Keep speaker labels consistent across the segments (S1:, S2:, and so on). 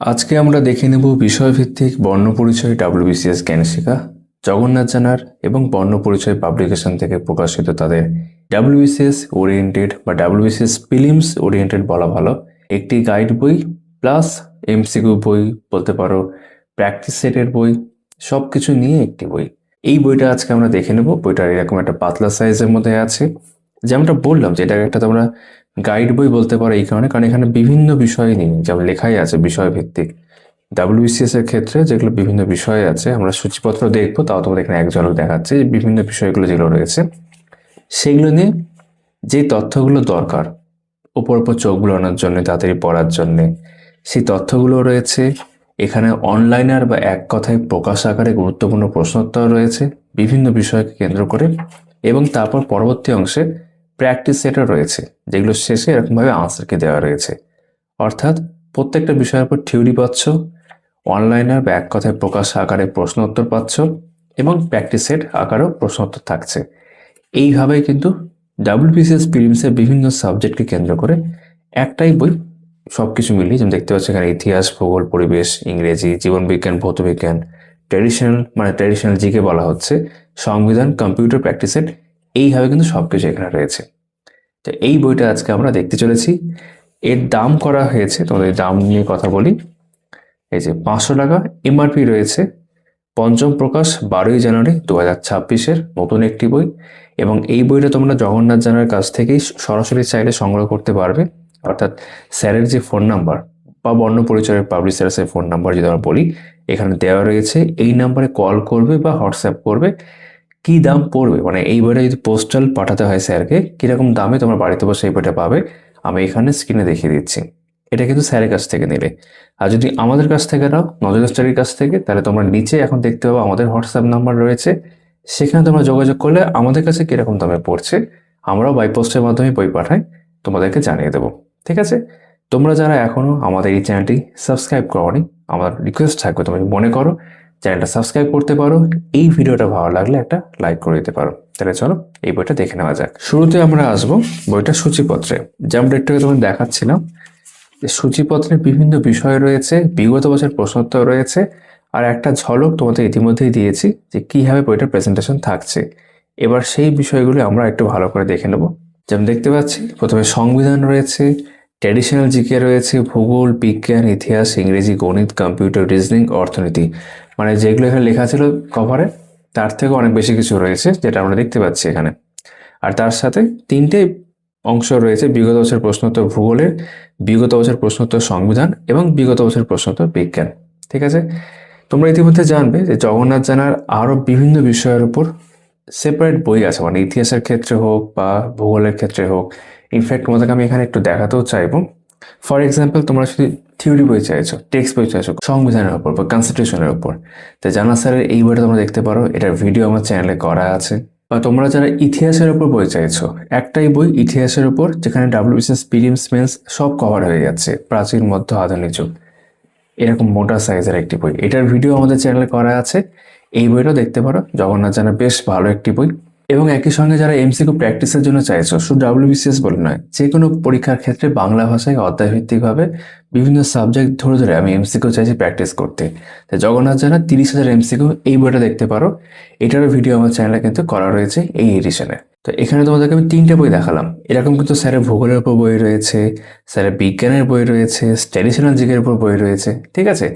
S1: আজকে আমরা দেখে নেব বিষয়ভিত্তিক বর্ণপরিচয় WBCS জ্ঞানশিখা জগন্নাথ জানার এবং বর্ণপরিচয় পাবলিকেশন থেকে প্রকাশিত তাদের WBCS ওরিয়েন্টেড বা WBCS প্রিলিমস ওরিয়েন্টেড বলা ভালো একটি গাইড বই প্লাস MCQ বই বলতে পারো, প্র্যাকটিস সেটের বই, সব কিছু নিয়ে একটি বই। এই বইটা আজকে আমরা দেখে নেব। বইটার এরকম একটা পাতলা সাইজের মধ্যে আছে, যেমনটা বললাম যে এটা একটা তোমরা গাইড বই বলতে পারো এই কারণে, কারণ এখানে বিভিন্ন বিষয় নিয়ে যেমন লেখাই আছে বিষয় ভিত্তিক। WBCS এর ক্ষেত্রে যেগুলো বিভিন্ন বিষয় আছে, আমরা সূচিপত্র দেখবো, তাও তোমাদের এখানে এক ঝলক দেখাচ্ছে যে বিভিন্ন বিষয়গুলো যেগুলো রয়েছে সেগুলো নিয়ে যে তথ্যগুলো দরকার উপর উপর চোখ বুলানোর জন্য, তাড়াতাড়ি পড়ার জন্যে, সেই তথ্যগুলো রয়েছে এখানে। অনলাইনার বা এক কথায় প্রকাশ আকারে গুরুত্বপূর্ণ প্রশ্নোত্তর রয়েছে বিভিন্ন বিষয়কে কেন্দ্র করে, এবং তারপর পরবর্তী অংশে প্র্যাকটিস সেটও রয়েছে যেগুলো শেষে এরকমভাবে আনসারকে দেওয়া রয়েছে। অর্থাৎ প্রত্যেকটা বিষয়ের উপর থিওরি পাচ্ছ, অনলাইনার বা এক কথায় প্রকাশ আকারে প্রশ্ন উত্তর পাচ্ছ, এবং প্র্যাকটিস সেট আকারেও প্রশ্ন উত্তর থাকছে। এইভাবেই কিন্তু WBCS প্রিলিমসের বিভিন্ন সাবজেক্টকে কেন্দ্র করে একটাই বই সব কিছু মিলিয়ে, যেমন দেখতে পাচ্ছি এখানে ইতিহাস, ভূগোল, পরিবেশ, ইংরেজি, জীবনবিজ্ঞান, ভৌতবিজ্ঞান, ট্র্যাডিশনাল জিকে বলা হচ্ছে, সংবিধান, কম্পিউটার, প্র্যাকটিস সেট, এইভাবে কিন্তু সব কিছু এখানে রয়েছে। তো এই বইটা আজকে আমরা দেখতে চলেছি। এর দাম করা হয়েছে, তোমাদের দাম নিয়ে কথা বলি। এই যে 500 টাকা MRP রয়েছে। পঞ্চম প্রকাশ 12ই জানুয়ারি 2026-এর নতুন একটি বই, এবং এই বইটা তোমরা জগন্নাথ জানার কাছ থেকেই সরাসরি চাইলে সংগ্রহ করতে পারবে। অর্থাৎ স্যারের যে ফোন নাম্বার বা বর্ণ পরিচয়ের পাবলিশার্সের ফোন নাম্বার যদি আমরা বলি, এখানে দেওয়া রয়েছে। এই নাম্বারে কল করবে বা হোয়াটসঅ্যাপ করবে। কি দাম পড়বে, মানে এই বইটা যদি পোস্টাল পাঠাতে হয় স্যারকে, কিরকম দামে তোমরা বাড়িতে বসে এই বইটা পাবে, আমি এখানে স্ক্রিনে দেখিয়ে দিচ্ছি। এটা কিন্তু স্যারের কাছ থেকে নিলে। আর যদি আমাদের কাছ থেকে নাও, নজর স্টাডির কাছ থেকে, তাহলে তোমরা নিচে এখন দেখতে পাবো আমাদের হোয়াটসঅ্যাপ নাম্বার রয়েছে। সেখানে তোমরা যোগাযোগ করলে আমাদের কাছে কিরকম দামে পড়ছে, আমরাও বাই পোস্টের মাধ্যমে বই পাঠাই, তোমাদেরকে জানিয়ে দেবো। ঠিক আছে? তোমরা যারা এখনও আমাদের এই চ্যানেলটি সাবস্ক্রাইব করোনি, আমার রিকোয়েস্ট থাকবে তুমি মনে করো চ্যানেলটা সাবস্ক্রাইব করতে পারো। এই ভিডিওটা ভালো লাগলে একটা লাইক করে দিতে পারো। তাহলে চলো এই বইটা দেখে নেওয়া যাক। শুরুতে আমরা আসবো বইটার সূচিপত্রে। যেমন একটু তোমাদের দেখাচ্ছিলাম, সূচিপত্রে বিভিন্ন বিষয় রয়েছে, বিগত বছর প্রশ্নোত্তর রয়েছে, আর একটা ঝলক তোমাদের ইতিমধ্যেই দিয়েছি যে কিভাবে বইটার প্রেজেন্টেশন থাকছে। এবার সেই বিষয়গুলো আমরা একটু ভালো করে দেখে নেব। যেমন দেখতে পাচ্ছি প্রথমে সংবিধান রয়েছে, ট্র্যাডিশনাল জিকে রয়েছে, ভূগোল, বিজ্ঞান, ইতিহাস, ইংরেজি, গণিত, কম্পিউটার, রিজনিং, অর্থনীতি, মানে যেগুলো এখানে লেখা ছিল কভারে তার থেকে অনেক বেশি কিছু রয়েছে যেটা আমরা দেখতে পাচ্ছি এখানে। আর তার সাথে তিনটে অংশ রয়েছে: বিগত বছর প্রশ্নোত্তর ভূগোলের, বিগত বছর প্রশ্নোত্তর সংবিধান, এবং বিগত বছর প্রশ্নোত্তর বিজ্ঞান। ঠিক আছে? তোমরা ইতিমধ্যে জানবে যে জগন্নাথ জানার আরও বিভিন্ন বিষয়ের উপর সেপারেট বই আছে, মানে ইতিহাসের ক্ষেত্রে হোক বা ভূগোলের ক্ষেত্রে হোক। ইনফ্যাক্ট তোমাদেরকে আমি এখানে একটু দেখাতেও চাইবো। ফর এক্সাম্পল, তোমরা যদি থিওরি বই চাইছো, টেক্সট বই চাইছো সংবিধানের উপর বা কনস্টিটিউশনের উপর, তো জানা স্যারের এই বইটা তোমরা দেখতে পারো। এটার ভিডিও আমার চ্যানেলে করা আছে। বা তোমরা যারা ইতিহাসের উপর বই চাইছো, একটাই বই ইতিহাসের উপর, যেখানে WBCS প্রিলিমস মেন্স সব কভার হয়ে যাচ্ছে, প্রাচীন, মধ্য, আধুনিক যুগ, এরকম মোটা সাইজের একটি বই। এটার ভিডিও আমাদের চ্যানেলে করা আছে। এই বইটাও দেখতে পারো। জগন্নাথ জানা বেশ ভালো একটি বই। এবং একই সঙ্গে যারা MCQ প্র্যাকটিসের জন্য চাইছো, শুধু WBCS বলে নয়, যে কোনো পরীক্ষার ক্ষেত্রে বাংলা ভাষায় অধ্যায়ভিত্তিকভাবে বিভিন্ন সাবজেক্ট ধরে ধরে আমি MCQ চাইছি প্র্যাকটিস করতে, তাই জগন্নাথ জানা 30,000 MCQ এই বইটা দেখতে পারো। এটারও ভিডিও আমার চ্যানেলে কিন্তু করা রয়েছে এই এডিশনে। তো এখানে তোমাদেরকে আমি 3টে বই দেখালাম। এরকম কিন্তু স্যারের ভূগোলের উপর বই রয়েছে, স্যারের বিজ্ঞানের বই রয়েছে, ট্র্যাডিশনাল জিকের উপর বই রয়েছে। ঠিক আছে?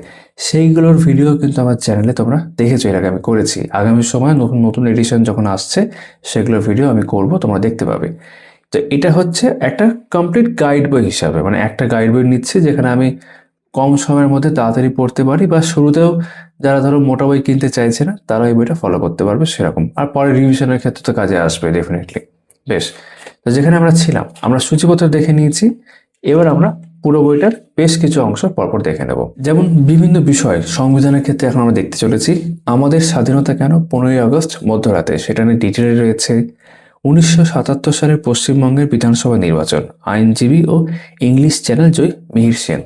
S1: সেইগুলোর ভিডিও কিন্তু আমার চ্যানেলে তোমরা দেখেছো, এর আগে আমি করেছি। আগামী সময় নতুন নতুন এডিশন যখন আসছে সেগুলোর ভিডিও আমি করব, তোমরা দেখতে পাবে। তো এটা হচ্ছে একটা কমপ্লিট গাইড বই হিসাবে, মানে একটা গাইড বই নিচ্ছে যেখানে আমি কম সময়ের মধ্যে তাড়াতাড়ি পড়তে পারি, বা শুরুতেও যারা ধরো মোটা বই কিনতে চাইছে না তারা এই বইটা ফলো করতে পারবে সেরকম। আর পরে রিভিশনের ক্ষেত্রে তো কাজে আসবে ডেফিনেটলি। বেশ, তো যেখানে আমরা ছিলাম, আমরা সূচিপত্র দেখে নিয়েছি। এবার আমরা পুরো বইটার বেশ কিছু অংশ পরপর দেখে নেব। যেমন বিভিন্ন বিষয় সংবিধানের ক্ষেত্রে এখন আমরা দেখতে চলেছি। আমাদের স্বাধীনতা কেন 15ই আগস্ট মধ্যরাতে, সেটা নিয়ে ডিটেলে রয়েছে। 1977 সালের পশ্চিমবঙ্গের বিধানসভা নির্বাচন, আইনজীবী ও ইংলিশ চ্যানেল জয়ী মিহির সেন,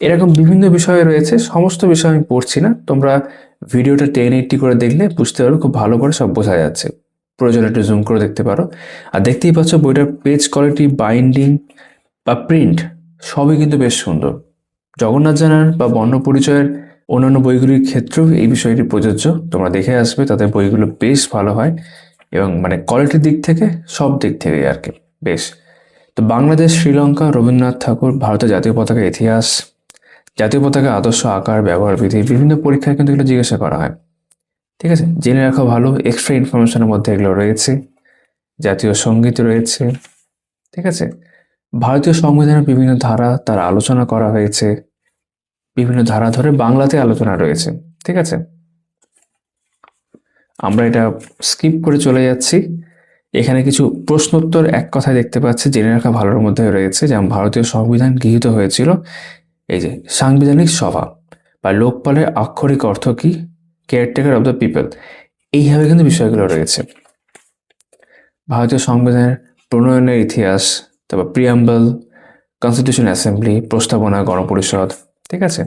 S1: এরকম বিভিন্ন বিষয় রয়েছে। সমস্ত বিষয় আমি পড়ছি না, তোমরা ভিডিওটা 1080 করে দেখলে বুঝতে পারো, খুব ভালো করে সব বোঝা যাচ্ছে। প্রয়োজনে একটু জুম করে দেখতে পারো। আর দেখতেই পাচ্ছ বইটার পেজ কোয়ালিটি, বাইন্ডিং বা প্রিন্ট সবই কিন্তু বেশ সুন্দর। জগন্নাথ জানার বা বর্ণপরিচয়ের অন্যান্য বইগুলির ক্ষেত্রেও এই বিষয়টি প্রযোজ্য। তোমরা দেখে আসবে, তাদের বইগুলো বেশ ভালো হয় এবং মানে কোয়ালিটির দিক থেকে সব দিক থেকে আর কি বেশ। তো বাংলাদেশ, শ্রীলঙ্কা, রবীন্দ্রনাথ ঠাকুর, ভারতের জাতীয় পতাকার ইতিহাস, জাতীয় পতাকার আদর্শ আকার, ব্যবহার বিধি, বিভিন্ন পরীক্ষায় কিন্তু এগুলো জিজ্ঞাসা করা হয়। ঠিক আছে, জেনে রাখা ভালো। এক্সট্রা ইনফরমেশনের মধ্যে এগুলো রয়েছে। জাতীয় সঙ্গীত রয়েছে। ঠিক আছে, ভারতীয় সংবিধানের বিভিন্ন ধারা তার আলোচনা করা হয়েছে, বিভিন্ন ধারা ধরে বাংলাতে আলোচনা রয়েছে। ঠিক আছে, আমরা এটা স্কিপ করে চলে যাচ্ছি। এখানে কিছু প্রশ্নোত্তর এক কথায় দেখতে পাচ্ছি, জেনে রাখা ভালোর মধ্যে রয়েছে। যেমন ভারতীয় সংবিধান গৃহীত হয়েছিল এই যে সাংবিধানিক সভা বা লোকপালের আক্ষরিক অর্থ কি, কেয়ারটেকার অব দ্য পিপল, এইভাবে কিন্তু বিষয়গুলো রয়েছে। ভারতীয় সংবিধানের প্রণয়নের ইতিহাস, তারপর প্রিয়াম্বল, কনস্টিটিউশন অ্যাসেম্বলি, প্রস্তাবনা, গণপরিষদ। ঠিক আছে,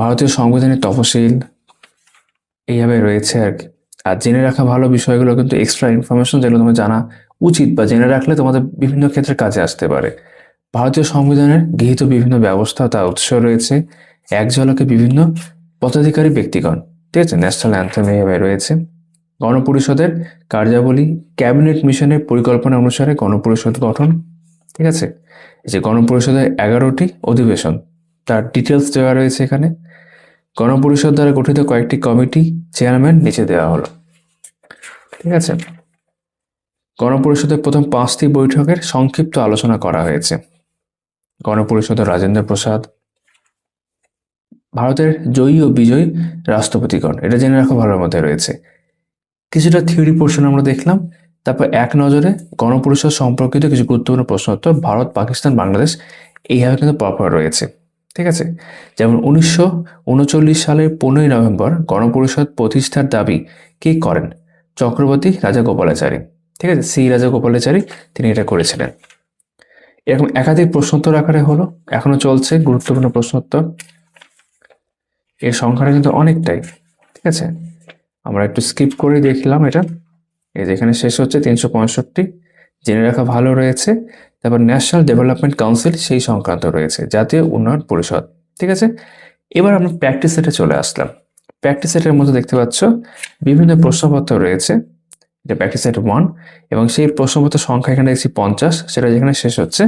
S1: ভারতীয় সংবিধানের তফসিল, এইভাবে রয়েছে আর কি। আর জেনে রাখা ভালো বিষয়গুলো কিন্তু এক্সট্রা ইনফরমেশন, যেগুলো তোমার জানা উচিত বা জেনে রাখলে তোমাদের বিভিন্ন ক্ষেত্রে কাজে আসতে পারে। ভারতীয় সংবিধানের গৃহীত বিভিন্ন ব্যবস্থা তার উৎস রয়েছে। এক ঝলকে বিভিন্ন পদাধিকারী ব্যক্তিগণ। ঠিক আছে, ন্যাশনাল অ্যান্থেম এইভাবে রয়েছে। গণপরিষদের কার্যাবলী, ক্যাবিনেট মিশনের পরিকল্পনা অনুসারে গণপরিষদ গঠন। ঠিক আছে, এই যে গণপরিষদের 11টি অধিবেশন তার ডিটেলস দেওয়া রয়েছে এখানে। গণপরিষদ দ্বারা গঠিত কয়েকটি কমিটি চেয়ারম্যান নিচে দেওয়া হলো। ঠিক আছে, গণপরিষদের প্রথম 5টি বৈঠকের সংক্ষিপ্ত আলোচনা করা হয়েছে। গণপরিষদের রাজেন্দ্র প্রসাদ, ভারতের জয়ী ও বিজয়ী রাষ্ট্রপতিগণ, এটা জেনে রাখা ভালোর মধ্যে রয়েছে। কিছুটা থিওরি পোর্শন আমরা দেখলাম। তারপর এক নজরে গণপরিষদ সম্পর্কিত কিছু গুরুত্বপূর্ণ প্রশ্ন উত্তর, ভারত, পাকিস্তান, বাংলাদেশ, এইভাবে কিন্তু পরপর রয়েছে। ঠিক আছে, যেমন 1939 সালের 15ই নভেম্বর গণপরিষদ প্রতিষ্ঠার দাবি কে করেন? চক্রবর্তী রাজাগোপালাচারী। ঠিক আছে, সি রাজাগোপালাচারী তিনি এটা করেছিলেন। এরকম একাধিক প্রশ্নোত্তর আকারে হলো, এখনো চলছে গুরুত্বপূর্ণ প্রশ্নোত্তর। এর সংখ্যাটা কিন্তু অনেকটাই। ঠিক আছে, আমরা একটু স্কিপ করে দেখলাম এটা। এই যেখানে শেষ হচ্ছে 365, জেনে রাখা ভালো রয়েছে। তারপর ন্যাশনাল ডেভেলপমেন্ট কাউন্সিল সেই সংক্রান্ত রয়েছে, জাতীয় উন্নয়ন পরিষদ। ঠিক আছে, এবার আমরা প্র্যাকটিস সেটে চলে আসলাম। প্র্যাকটিস সেটের মধ্যে দেখতে পাচ্ছ বিভিন্ন প্রশ্নপত্র রয়েছে। এটা প্র্যাকটিস সেট 1 এবং সেই প্রশ্নপত্র সংখ্যা এখানে দেখছি 50। সেটা যেখানে শেষ হচ্ছে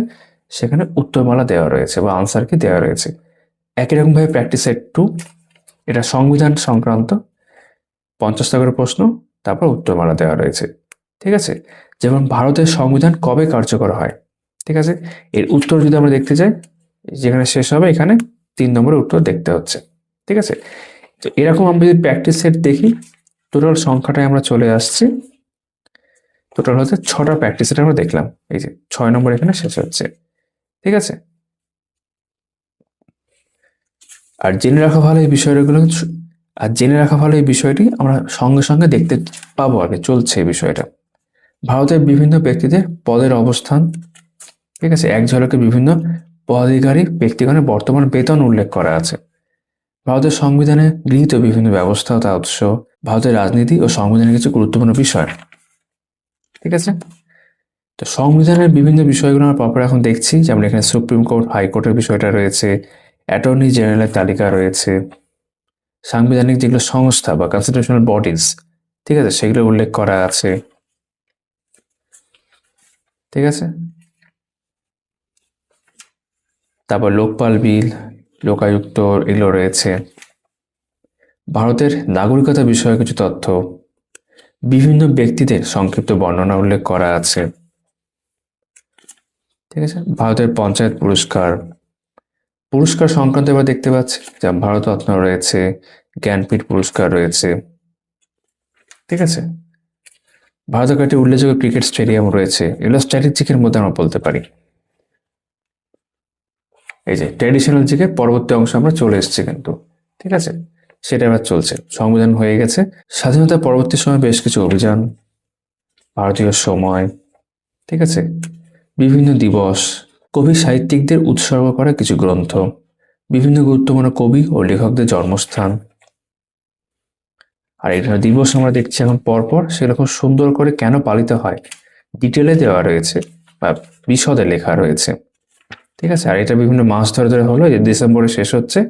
S1: সেখানে উত্তরমালা দেওয়া রয়েছে বা আনসার কি দেওয়া রয়েছে। একই রকমভাবে প্র্যাকটিস সেট 2, এটা সংবিধান সংক্রান্ত 50টা করে প্রশ্ন, তারপর উত্তরমালা দেওয়া রয়েছে। ঠিক আছে, যেমন ভারতের সংবিধান কবে কার্যকর হয়? ঠিক আছে, এর উত্তর যদি আমরা দেখতে যাই, যেখানে শেষ হবে এখানে 3 নম্বরের উত্তর দেখতে হচ্ছে। ঠিক আছে, তো এরকম আমরা যদি প্র্যাকটিস সেট দেখি, টোটাল সংখ্যাটায় আমরা চলে আসছি। টোটাল হচ্ছে 6টা প্র্যাকটিস সেট আমরা দেখলাম। এই যে 6 নম্বর এখানে শেষ হচ্ছে। ঠিক আছে, আর জেনে রাখা ভালো এই বিষয়গুলো, আর জেনে রাখা ভালো এই বিষয়টি আমরা সঙ্গে সঙ্গে দেখতে পাবো আগে চলছে এই বিষয়টা। ভারতের বিভিন্ন ব্যক্তিদের পদের অবস্থান। ঠিক আছে, এক ঝলকে বিভিন্ন পদাধিকারী ব্যক্তিগণের বর্তমান বেতন উল্লেখ করা আছে। ভারতের সংবিধানে গৃহীত বিভিন্ন ব্যবস্থা ও তার উৎস, ভারতের রাজনীতি ও সংবিধানের কিছু গুরুত্বপূর্ণ বিষয়। ঠিক আছে, তো সংবিধানের বিভিন্ন বিষয়গুলো আমরা পরপর এখন দেখছি। যেমন এখানে সুপ্রিম কোর্ট, হাইকোর্টের বিষয়টা রয়েছে, অ্যাটর্নি জেনারেলের তালিকা রয়েছে, সাংবিধানিক যেগুলো সংস্থা বা কনস্টিটিউশনাল বডিজ, ঠিক আছে, সেগুলো উল্লেখ করা আছে। ঠিক আছে, তারপর লোকপাল বিল, লোকায়ুক্ত, এগুলো রয়েছে। ভারতের নাগরিকতা বিষয়ে কিছু তথ্য, বিভিন্ন ব্যক্তিদের সংক্ষিপ্ত বর্ণনা উল্লেখ করা আছে। ঠিক আছে, ভারতের পঞ্চায়েত পুরস্কার, পুরস্কার সংক্রান্ত এবার দেখতে পাচ্ছি, যেমন ভারতরত্ন রয়েছে, জ্ঞানপীঠ পুরস্কার রয়েছে। ঠিক আছে, ভারতের কয়েকটি উল্লেখযোগ্য ক্রিকেট স্টেডিয়াম রয়েছে, এগুলো স্ট্র্যাটেজিকের মধ্যে আমরা বলতে পারি। এই যে ট্র্যাডিশনাল জিকে পরবর্তী অংশ আমরা চলে এসেছি কিন্তু। ঠিক আছে, সেটা এবার চলছে। সংবিধান হয়ে গেছে, স্বাধীনতার পরবর্তী সময় বেশ কিছু অভিযান, ভারতীয় সময়। ঠিক আছে, বিভিন্ন দিবস, কবি সাহিত্যিকদের উৎসর্গ করা কিছু গ্রন্থ, বিভিন্ন গুরুত্বপূর্ণ কবি ও লেখকদের জন্মস্থান। আর এটা দিবস আমরা দেখছি এখন পরপর, সেগুলো খুব সুন্দর করে কেন পালিত হয় ডিটেলে দেওয়া রয়েছে বা বিশদে লেখা রয়েছে। ঠিক আছে। আর এটা বিভিন্ন মাস ধরে ধরে হলো, যে ডিসেম্বরে শেষ হচ্ছে।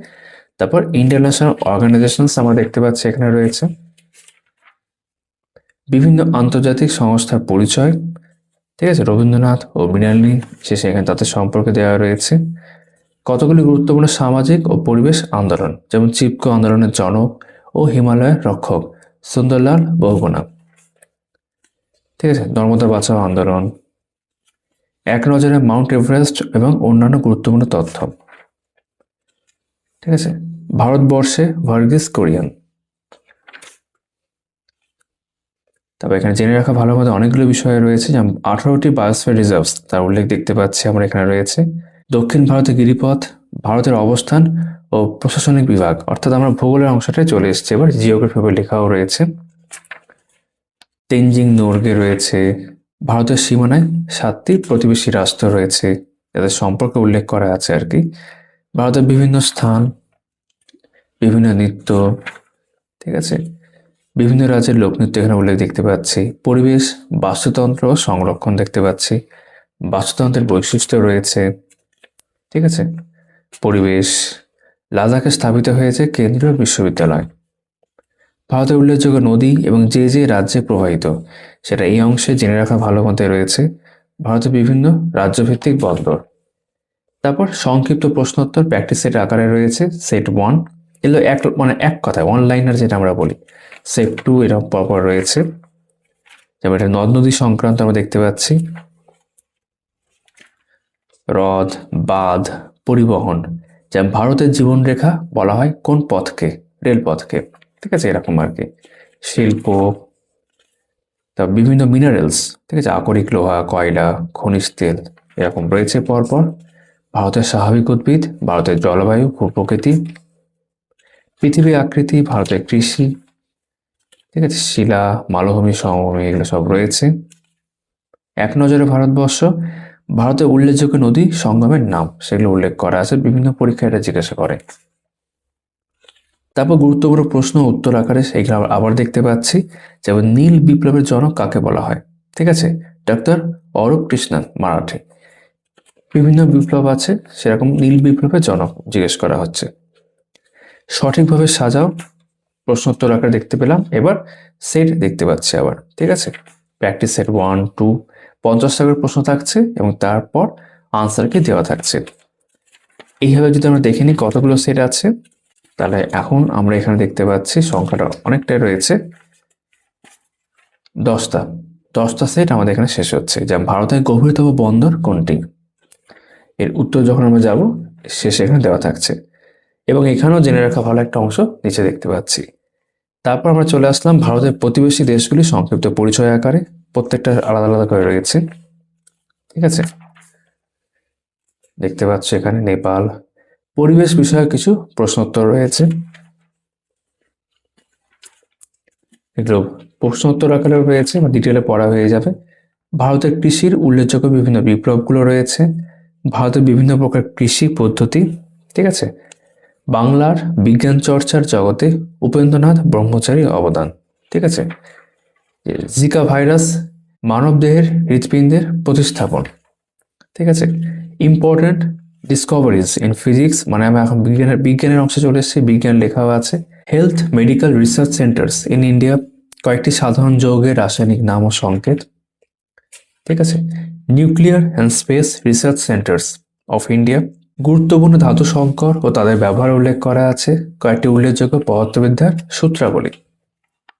S1: তারপর ইন্টারন্যাশনাল অর্গানাইজেশনস আমরা দেখতে পাচ্ছি এখানে রয়েছে, বিভিন্ন আন্তর্জাতিক সংস্থার পরিচয়, ঠিক আছে, রবীন্দ্রনাথ ও মৃণালিনী শেষে এখানে তাদের সম্পর্কে দেওয়া রয়েছে। কতগুলি গুরুত্বপূর্ণ সামাজিক ও পরিবেশ আন্দোলন, যেমন চিপকো আন্দোলনের জনক ও হিমালয়ের রক্ষক সুন্দরলাল বহুগুণা, ঠিক আছে, নর্মদা বাঁচাও আন্দোলন, এক নজরে মাউন্ট এভারেস্ট এবং অন্যান্য গুরুত্বপূর্ণ তথ্য, ঠিক আছে। ভারতবর্ষে ভার্গিস কোরিয়ান। তবে এখানে জেনে রাখা ভালো মতো অনেকগুলো বিষয় রয়েছে, যেমন 18টি বায়োস্ফিয়ার রিজার্ভস তার উল্লেখ দেখতে পাচ্ছি আমরা এখানে রয়েছে। দক্ষিণ ভারতে গিরিপথ, ভারতের অবস্থান ও প্রশাসনিক বিভাগ, অর্থাৎ আমরা ভূগোলের অংশটাই চলে এসেছে, এবার জিওগ্রাফি লেখাও রয়েছে। তেনজিং নোরগে রয়েছে। ভারতের সীমানায় 7টি প্রতিবেশী রাষ্ট্র রয়েছে, যাদের সম্পর্কে উল্লেখ করা আছে আর কি। ভারতের বিভিন্ন স্থান, বিভিন্ন নৃত্য, ঠিক আছে, বিভিন্ন রাজ্যের লোকনৃত্য এখানে উল্লেখ দেখতে পাচ্ছি। পরিবেশ, বাস্তুতন্ত্র ও সংরক্ষণ দেখতে পাচ্ছি। বাস্তুতন্ত্রের বৈশিষ্ট্য রয়েছে, ঠিক আছে। পরিবেশ, লাদাখে স্থাপিত হয়েছে কেন্দ্রীয় বিশ্ববিদ্যালয়। ভারতের উল্লেখযোগ্য নদী এবং যে যে রাজ্যে প্রবাহিত সেটা এই অংশে জেনে রাখা ভালো মতো রয়েছে। ভারতের বিভিন্ন রাজ্যভিত্তিক বন্দর। তারপর সংক্ষিপ্ত প্রশ্নোত্তর প্র্যাকটিস সেট আকারে রয়েছে। সেট 1 এগুলো এক কথায় অনলাইনার যেটা আমরা বলি। সেট 2 এরকম পরপর রয়েছে, যেমন এটা নদ নদী সংক্রান্ত আমরা দেখতে পাচ্ছি। হ্রদ, বাঁধ, পরিবহন, যেমন ভারতের জীবনরেখা বলা হয় কোন পথকে? রেলপথকে, ঠিক আছে, এরকম আর কি। শিল্প, তারপর বিভিন্ন মিনারেলস, ঠিক আছে, আকরিক লোহা, কয়লা, খনিজ তেল এরকম রয়েছে পরপর। ভারতের স্বাভাবিক উদ্ভিদ, ভারতের জলবায়ু, ভূপ্রকৃতি, পৃথিবী আকৃতি, ভারতের কৃষি, ঠিক আছে, শিলা, মালভূমি, সমভূমি এগুলো সব রয়েছে। এক নজরে ভারতবর্ষ, ভারতের উল্লেখযোগ্য নদী সঙ্গমের নাম সেগুলো উল্লেখ করা আছে, বিভিন্ন পরীক্ষায় এটা জিজ্ঞাসা করে। তারপর গুরুত্বপূর্ণ প্রশ্ন উত্তর আকারে সেগুলো আবার দেখতে পাচ্ছি, যেমন নীল বিপ্লবের জনক কাকে বলা হয়? ঠিক আছে, ডক্টর অরূপ কৃষ্ণন মারাঠি। বিভিন্ন বিপ্লব আছে, সেরকম নীল বিপ্লবের জনক জিজ্ঞেস করা হচ্ছে। সঠিকভাবে সাজাও, প্রশ্নোত্তর আকারে দেখতে পেলাম। এবার সেট দেখতে পাচ্ছি আবার, ঠিক আছে। প্র্যাকটিস সেট 1, 2, 50 টাকার প্রশ্ন থাকছে এবং তারপর আনসার কি দেওয়া থাকছে। এইভাবে যদি আমরা দেখে নিই কতগুলো সেট আছে, তাহলে এখন আমরা এখানে দেখতে পাচ্ছি সংখ্যাটা অনেকটাই রয়েছে। 10টা সেট আমাদের এখানে শেষ হচ্ছে। যেমন ভারতের গভীরতম বন্দর কোনটি? এর উত্তর যখন আমরা যাব শেষে এখানে দেওয়া থাকছে। এবং এখানেও জেনে রাখা ভালো একটা অংশ নিচে দেখতে পাচ্ছি। তারপর আমরা চলে আসলাম ভারতের প্রতিবেশী দেশগুলি সংক্ষিপ্ত পরিচয় আকারে, প্রত্যেকটা আলাদা আলাদা করে রয়েছে, ঠিক আছে। দেখতে পাচ্ছ এখানে নেপাল। পরিবেশ বিষয়ে কিছু প্রশ্নোত্তর রয়েছে, এগুলো প্রশ্নোত্তর আকারে রয়েছে বা ডিটেলে পড়া হয়ে যাবে। ভারতের কৃষির উল্লেখযোগ্য বিভিন্ন বিপ্লবগুলো রয়েছে, ভারতের বিভিন্ন প্রকার কৃষি পদ্ধতি, ঠিক আছে। বাংলার বিজ্ঞান চর্চার জগতে উপেন্দ্রনাথ ব্রহ্মচারীর অবদান, ঠিক আছে। জিকা ভাইরাস মানবদেহের হৃৎপিণ্ডের প্রতিস্থাপন, ঠিক আছে। ইম্পর্টেন্ট ডিসকভারিজ ইন ফিজিক্স, মানে আমি এখন বিজ্ঞানের অংশে চলে এসেছি, বিজ্ঞান লেখাও আছে। Health medical research centres in India, কয়েকটি সাধারণ যৌগের রাসায়নিক নাম ও সংকেত, ঠিক আছে। Nuclear and space research centres of India, গুরুত্বপূর্ণ ধাতু সংকর ও তাদের ব্যবহার উল্লেখ করা আছে। কয়েকটি উল্লেখযোগ্য পদার্থবিদ্যার সূত্রাবলী,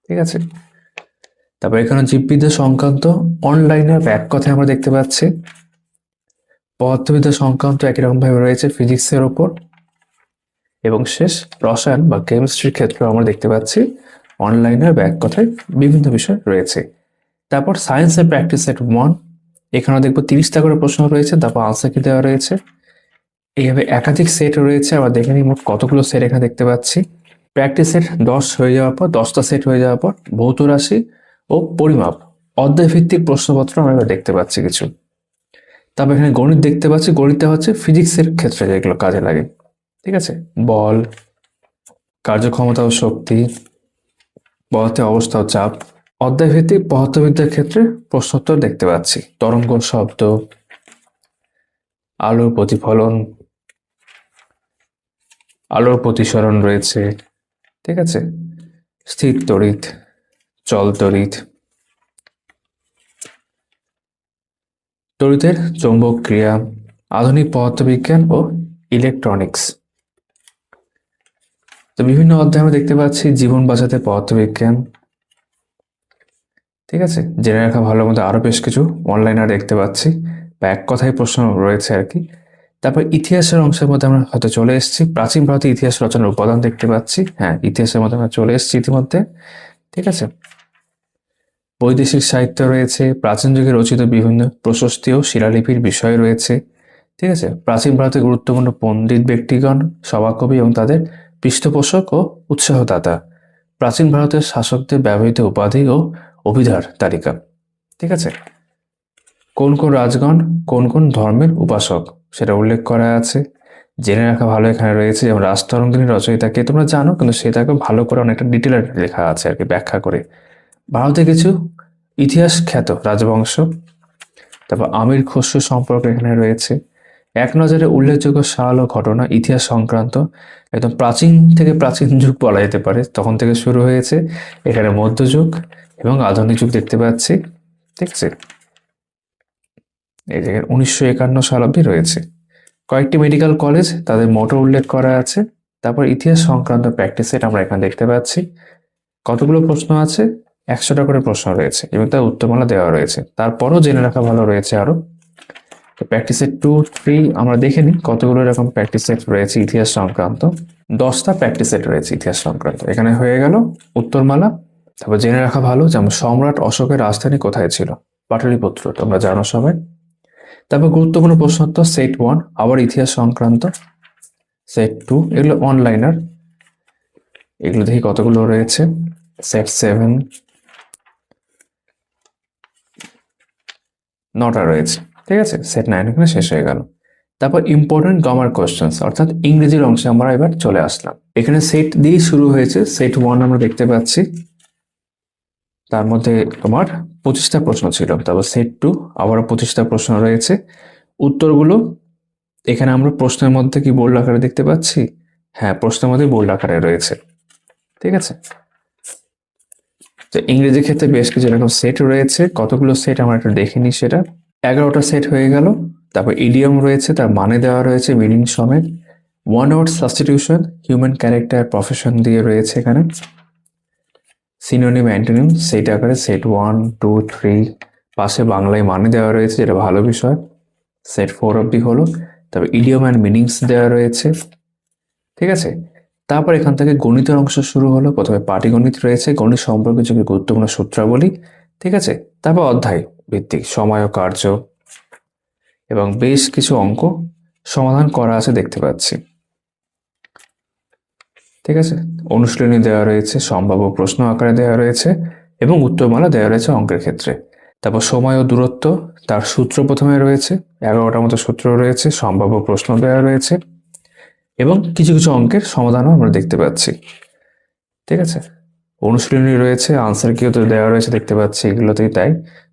S1: ঠিক আছে। তারপর এখানে জীববিদ্যা সংক্রান্ত অনলাইনের এক কথায় আমরা দেখতে পাচ্ছি। পদার্থবিদ্যা সংক্রান্ত একই রকম ভাবে রয়েছে ফিজিক্সের ওপর। এবং শেষ রসায়ন বা কেমিস্ট্রির ক্ষেত্রে আমরা দেখতে পাচ্ছি অনলাইনের এক কথায় বিভিন্ন বিষয় রয়েছে। তারপর সায়েন্সের প্র্যাকটিস সেট 1, এখানে দেখবো 30টা করে প্রশ্ন রয়েছে, তারপর আনসার কি দেওয়া রয়েছে। এইভাবে একাধিক সেট রয়েছে, আবার দেখে নিই মোট কতগুলো সেট এখানে দেখতে পাচ্ছি। প্র্যাকটিস সেট 10 হয়ে যাওয়ার পর, 10টা সেট হয়ে যাওয়ার পর ভৌত রাশি ও পরিমাপ অধ্যায় ভিত্তিক প্রশ্নপত্র আমরা এবার দেখতে পাচ্ছি কিছু। তারপর এখানে গণিত দেখতে পাচ্ছি, গণিতটা হচ্ছে ফিজিক্সের ক্ষেত্রে যেগুলো কাজে লাগে, ঠিক আছে। বল, কার্যক্ষমতা ও শক্তি, পদার্থের অবস্থা ও চাপ। অধ্যায় ভিত্তিক পদার্থবিদ্যার ক্ষেত্রে প্রশ্নোত্তর দেখতে পাচ্ছি, তরঙ্গ, শব্দ, আলোর প্রতিফলন, আলোর প্রতিসরণ রয়েছে, ঠিক আছে, স্থির তড়িৎ, চল তড়িৎ, তড়িতের চৌম্বক ক্রিয়া, আধুনিক পদার্থবিজ্ঞান ও ইলেকট্রনিক্স। তো বিভিন্ন অধ্যায়ে আমরা দেখতে পাচ্ছি জীবন বাঁচাতে পদার্থবিজ্ঞান, ঠিক আছে, জেনে রাখা ভালো মতো আরো বেশ কিছু অনলাইনে দেখতে পাচ্ছি বা এক কথায় প্রশ্ন রয়েছে আর কি। তারপর ইতিহাসের অংশের মধ্যে আমরা হয়তো চলে এসেছি, প্রাচীন ভারতের ইতিহাস রচনার উপাদান দেখতে পাচ্ছি, হ্যাঁ ইতিহাসের মধ্যে আমরা চলে এসেছি ইতিমধ্যে, ঠিক আছে। বৈদেশিক সাহিত্য রয়েছে, প্রাচীন যুগে রচিত বিভিন্ন প্রশস্তি ও শিলালিপির বিষয় রয়েছে, ঠিক আছে। প্রাচীন ভারতের গুরুত্বপূর্ণ পণ্ডিত ব্যক্তিগণ, সভাকবি এবং তাদের পৃষ্ঠপোষক ও উৎসাহদাতা, প্রাচীন ভারতের শাসকদের ব্যবহৃত উপাধি ও অভিধার তালিকা, ঠিক আছে। কোন কোন রাজগণ কোন কোন ধর্মের উপাসক সেটা উল্লেখ করা আছে, জেনে রাখা ভালো এখানে রয়েছে। যেমন রাজতরঙ্গিনী রচয়িতাকে তোমরা জানো, কিন্তু সেটাকে ভালো করে অনেকটা ডিটেলে লেখা আছে আর কি, ব্যাখ্যা করে। ভারতে কিছু ইতিহাস খ্যাত রাজবংশ, তারপর আমির খসরু সম্পর্কে এখানে রয়েছে। এক নজরে উল্লেখযোগ্য সাল ও ঘটনা ইতিহাস সংক্রান্ত, একদম প্রাচীন থেকে প্রাচীন যুগ বলা যেতে পারে, তখন থেকে শুরু হয়েছে। এখানে মধ্যযুগ এবং আধুনিক যুগ দেখতে পাচ্ছি, ঠিক আছে। এই জায়গায় 1951 সাল অব্দি রয়েছে। কয়েকটি মেডিকেল কলেজ, তাদের মোটো উল্লেখ করা আছে। তারপর ইতিহাস সংক্রান্ত প্র্যাকটিস সেট আমরা এখানে দেখতে পাচ্ছি। কতগুলো প্রশ্ন আছে, 100টা করে প্রশ্ন রয়েছে এবং তার উত্তরমালা দেওয়া রয়েছে। তারপরও জেনে রাখা ভালো রয়েছে আরো। প্র্যাকটিস সেট 2, 3 আমরা দেখে নিই কতগুলো এরকম প্র্যাকটিস সেট রয়েছে ইতিহাস সংক্রান্ত। 10টা প্র্যাকটিস সেট রয়েছে ইতিহাস সংক্রান্ত। এখানে হয়ে গেল উত্তরমালা। তারপর জেনে রাখা ভালো যেমন সম্রাট অশোকের রাজধানী কোথায় ছিল, পাটলিপুত্র, তোমরা জানো সবাই। তারপর গুরুত্বপূর্ণ প্রশ্নোত্তর সেট 1 আবার ইতিহাস সংক্রান্ত, সেট 2 এগুলো অনলাইনার, এগুলো দেখি কতগুলো রয়েছে। সেট 7 9টা রয়েছে, ঠিক আছে। সেট 9 এখানে শেষ হয়ে গেল। তারপর ইম্পর্টেন্ট গ্রামার কোশ্চেন্স অর্থাৎ ইংরেজির অংশে আমরা এবার চলে আসলাম। এখানে সেট দিয়ে শুরু হয়েছে। সেট 1 আমরা দেখতে পাচ্ছি, তার মধ্যে তোমার 25টা প্রশ্ন ছিল। তারপর সেট 2 আবারও 25টা প্রশ্ন রয়েছে। উত্তরগুলো এখানে আমরা প্রশ্নের মধ্যে কি বোল্ড আকারে দেখতে পাচ্ছি, হ্যাঁ প্রশ্নের মধ্যে বোল্ড আকারে রয়েছে, ঠিক আছে। তো ইংরেজি ক্ষেত্রে বেশ কিছু এরকম সেট রয়েছে। কতগুলো সেট আমরা একটু দেখে নিই সেটা। 11টা সেট হয়ে গেল। তারপর ইডিয়ম রয়েছে, তার মানে দেওয়া রয়েছে মিনিং সমেত। One word substitution, human character, profession দিয়ে রয়েছে এখানে। সিনোনিম অ্যান্টোনিম সেট আকারে সেট 1, 2, 3 পাশে বাংলায় মানে দেওয়া রয়েছে, যেটা ভালো বিষয়। সেট 4 অব্দি হলো। তারপর ইডিয়ম অ্যান্ড মিনিংস দেওয়া রয়েছে, ঠিক আছে। তারপর এখান থেকে গণিতের অংশ শুরু হলো। প্রথমে পাটিগণিত রয়েছে, গণিত সম্পর্কে কিছু গুরুত্বপূর্ণ সূত্রাবলী, ঠিক আছে। তারপর অধ্যায় ভিত্তিক সময় ও কার্য এবং বেশ কিছু অঙ্ক সমাধান করা আছে দেখতে পাচ্ছি, ঠিক আছে। অনুশীলনী দেওয়া রয়েছে, সম্ভাব্য প্রশ্ন আকারে দেওয়া রয়েছে এবং উত্তরমালা দেওয়া রয়েছে অঙ্কের ক্ষেত্রে। তারপর সময় ও দূরত্ব, তার সূত্র প্রথমে রয়েছে, 11টার মতো সূত্র রয়েছে, সম্ভাব্য প্রশ্ন দেওয়া রয়েছে এবং কিছু কিছু অঙ্কের সমাধানও আমরা দেখতে পাচ্ছি, ঠিক আছে। অনুশীলনী রয়েছে, আনসার কিও তো দেওয়া রয়েছে দেখতে পাচ্ছি, এগুলোতেই তাই।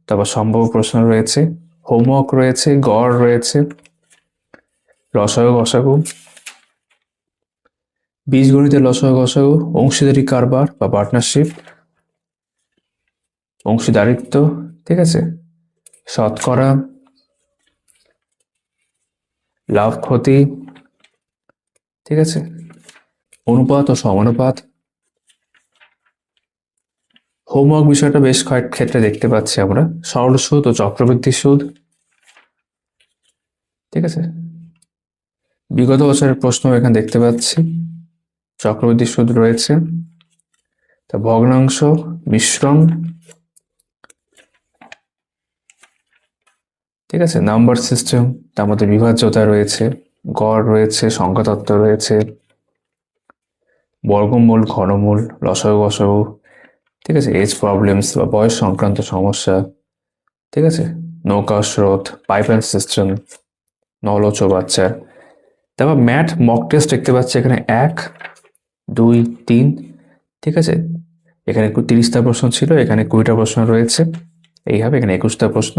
S1: তারপর সম্ভাব্য প্রশ্ন রয়েছে, হোমওয়ার্ক রয়েছে, গড় রয়েছে, লসাগু গসাগু, বীজগণিতের লসাগু গসাগু, অংশীদারি কারবার বা পার্টনারশিপ, অংশীদারিত্ব, ঠিক আছে, শতকরা, লাভ ক্ষতি, ঠিক আছে, অনুপাত ও সমানুপাত। হোমওয়ার্ক বিষয়টা বেশ কয়েক ক্ষেত্রে দেখতে পাচ্ছি আমরা, সরল সুদ ও চক্রবৃদ্ধি সুদ, ঠিক আছে। বিগত বছরের প্রশ্ন এখানে দেখতে পাচ্ছি, চক্রবৃদ্ধি সুদ রয়েছে। তা ভগ্নাংশ, মিশ্রণ, ঠিক আছে। নাম্বার সিস্টেম, তার মধ্যে বিভাজ্যতা রয়েছে, গড় রয়েছে, সংখ্যাতত্ত্ব রয়েছে, বর্গমূল, ঘনমূল, লসাগু গসাগু, ঠিক আছে। এজ প্রবলেমস বা বয়স সংক্রান্ত সমস্যা, ঠিক আছে। নৌকা স্রোত, পাইপ অ্যান্ড সিস্টেম, নল ও চৌবাচ্চা। তারপর ম্যাথ মক টেস্ট দেখতে পাচ্ছি এখানে 1, 2, 3, ঠিক আছে। এখানে 30টা প্রশ্ন ছিল, এখানে 20টা প্রশ্ন রয়েছে, এইভাবে এখানে 21টা প্রশ্ন।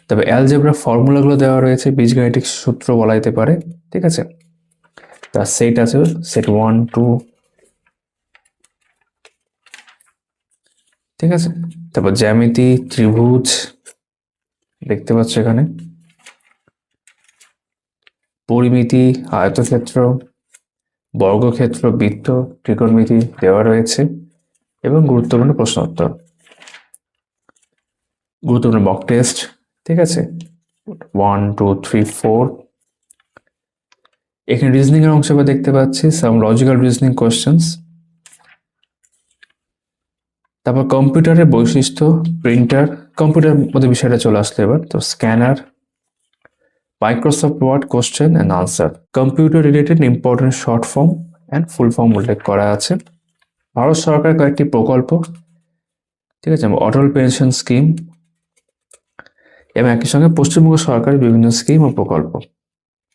S1: তবে অ্যালজেব্রা ফর্মুলাগুলো দেওয়া রয়েছে, বীজগাণিতিক সূত্র বলা যেতে পারে, ঠিক আছে। তার সেট আছে, সেট 1 2, ঠিক আছে। তারপর জ্যামিতি, ত্রিভুজ দেখতে পাচ্ছ এখানে, পরিমিতি, আয়তক্ষেত্র, বর্গক্ষেত্র, বৃত্ত, ত্রিকোণমিতি দেওয়া রয়েছে এবং গুরুত্বপূর্ণ প্রশ্ন উত্তর, গুরুত্বপূর্ণ মক টেস্ট, ঠিক আছে, 1 2 3 4। এখানে রিজনিং এর অংশ আমরা দেখতে পাচ্ছি, সাম লজিক্যাল রিজনিং কোশ্চেন্স। তারপর কম্পিউটারের বৈশিষ্ট্য, প্রিন্টার, কম্পিউটার মধ্যে বিষয়টা চলে আসলো এবার, তো scanner, Microsoft Word question and answer, computer related important short form and full form উল্লেখ করা আছে। ভারত সরকারের কয়েকটি প্রকল্প, ঠিক আছে, অটল পেনশন স্কিম এবং একই সঙ্গে পশ্চিমবঙ্গ সরকারের বিভিন্ন স্কিম ও প্রকল্প,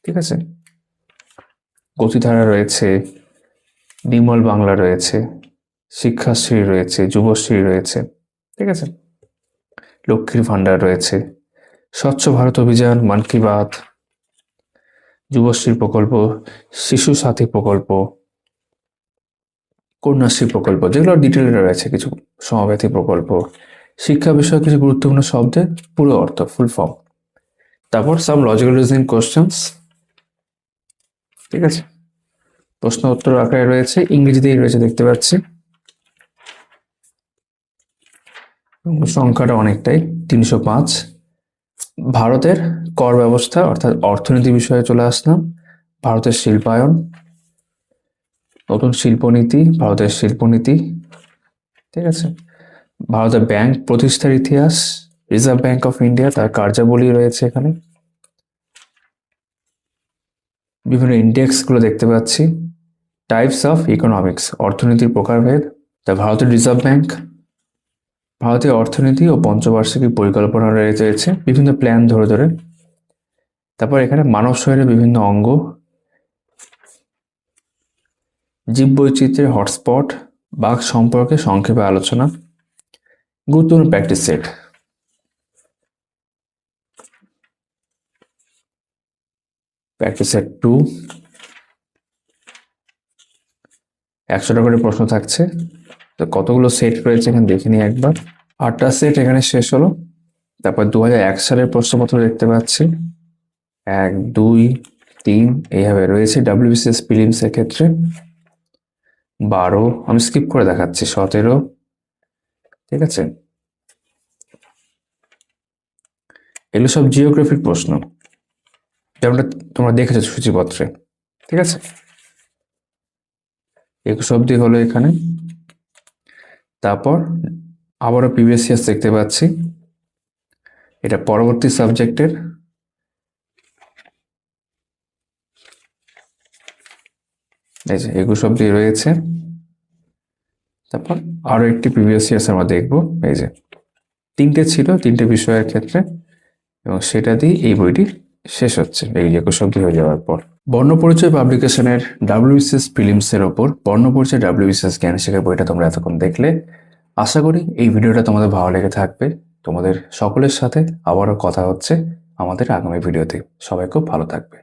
S1: ঠিক আছে। গতিধারা রয়েছে, নির্মল বাংলা রয়েছে, শিক্ষাশ্রী রয়েছে, যুবশ্রী রয়েছে, ঠিক আছে, লক্ষ্মীর ভাণ্ডার রয়েছে, স্বচ্ছ ভারত অভিযান, মন কি বাত, যুবশ্রী প্রকল্প, শিশু সাথী প্রকল্প, কন্যাশ্রী প্রকল্প, যেগুলো ডিটেলে রয়েছে, কিছু সমব্যথী প্রকল্প, শিক্ষা বিষয়ক কিছু গুরুত্বপূর্ণ শব্দের পুরো অর্থ, ফুল ফর্ম। তারপর সাম লজিক্যাল রিজনিং কোশ্চেন্স, ঠিক আছে, প্রশ্ন উত্তর আকারে রয়েছে, ইংরেজিতেই রয়েছে দেখতে পাচ্ছি, সংখ্যাটা অনেকটাই, 305। ভারতের কর ব্যবস্থা অর্থাৎ অর্থনীতি বিষয়ে চলে আসলাম, ভারতের শিল্পায়ন, নতুন শিল্পনীতি, ভারতের শিল্পনীতি, ঠিক আছে, ভারতের ব্যাংক প্রতিষ্ঠার ইতিহাস, রিজার্ভ ব্যাংক অফ ইন্ডিয়া, তার কার্যাবলী রয়েছে এখানে, বিভিন্ন ইন্ডেক্স গুলো দেখতে পাচ্ছি, টাইপস অফ ইকোনমিক্স, অর্থনীতির প্রকারভেদ, তা ভারতের রিজার্ভ ব্যাংক, ভারতীয় অর্থনীতি ও পঞ্চবার্ষিকী পরিকল্পনা রয়েছে বিভিন্ন প্ল্যান ধরে ধরে। তারপর এখানে মানব শরীরের বিভিন্ন অঙ্গ, জীববৈচিত্র্যের হটস্পট, বাঘ সম্পর্কে সংক্ষেপে আলোচনা, গুরুত্বপূর্ণ প্র্যাকটিস সেট। প্র্যাকটিস সেট 2, 100টা করে প্রশ্ন থাকছে, তো কতগুলো সেট রয়েছে এখানে দেখে নিই একবার। 8টা সেট এখানে শেষ হলো। তারপর 2001 সালের প্রশ্নপত্র দেখতে পাচ্ছি, 1 2 3 এইভাবে রয়েছে ডাব্লিউবিসিএস প্রিলিমস এর ক্ষেত্রে। 12 আমি স্কিপ করে দেখাচ্ছি, 17, ঠিক আছে, এগুলো সব জিওগ্রাফির প্রশ্ন, যেমনটা তোমরা দেখেছো সূচিপত্রে, ঠিক আছে। 21 অব্দি হলো এখানে। তারপর আবারও প্রিভিয়াস ইয়ার্স দেখতে পাচ্ছি, এটা পরবর্তী সাবজেক্টের, এই যে 21 অব্দি রয়েছে। তারপর আরো একটি প্রিভিয়াস ইয়ার্স আমরা দেখবো, এই যে 3টে ছিল, 3টে বিষয়ের ক্ষেত্রে, এবং সেটা দিয়ে এই বইটি শেষ হচ্ছে এই 21 অব্দি হয়ে যাওয়ার পর। বর্ণপরিচয় পাবলিকেশনের ডাব্লিউবিসিএস প্রিলিমস এর ওপর বর্ণপরিচয় ডাব্লিউবিসিএস জ্ঞান শেখার বইটা তোমরা এতক্ষণ দেখলে। আশা করি এই ভিডিওটা তোমাদের ভালো লেগে থাকবে। তোমাদের সকলের সাথে আবারও কথা হচ্ছে আমাদের আগামী ভিডিওতে। সবাই খুব ভালো থাকবে।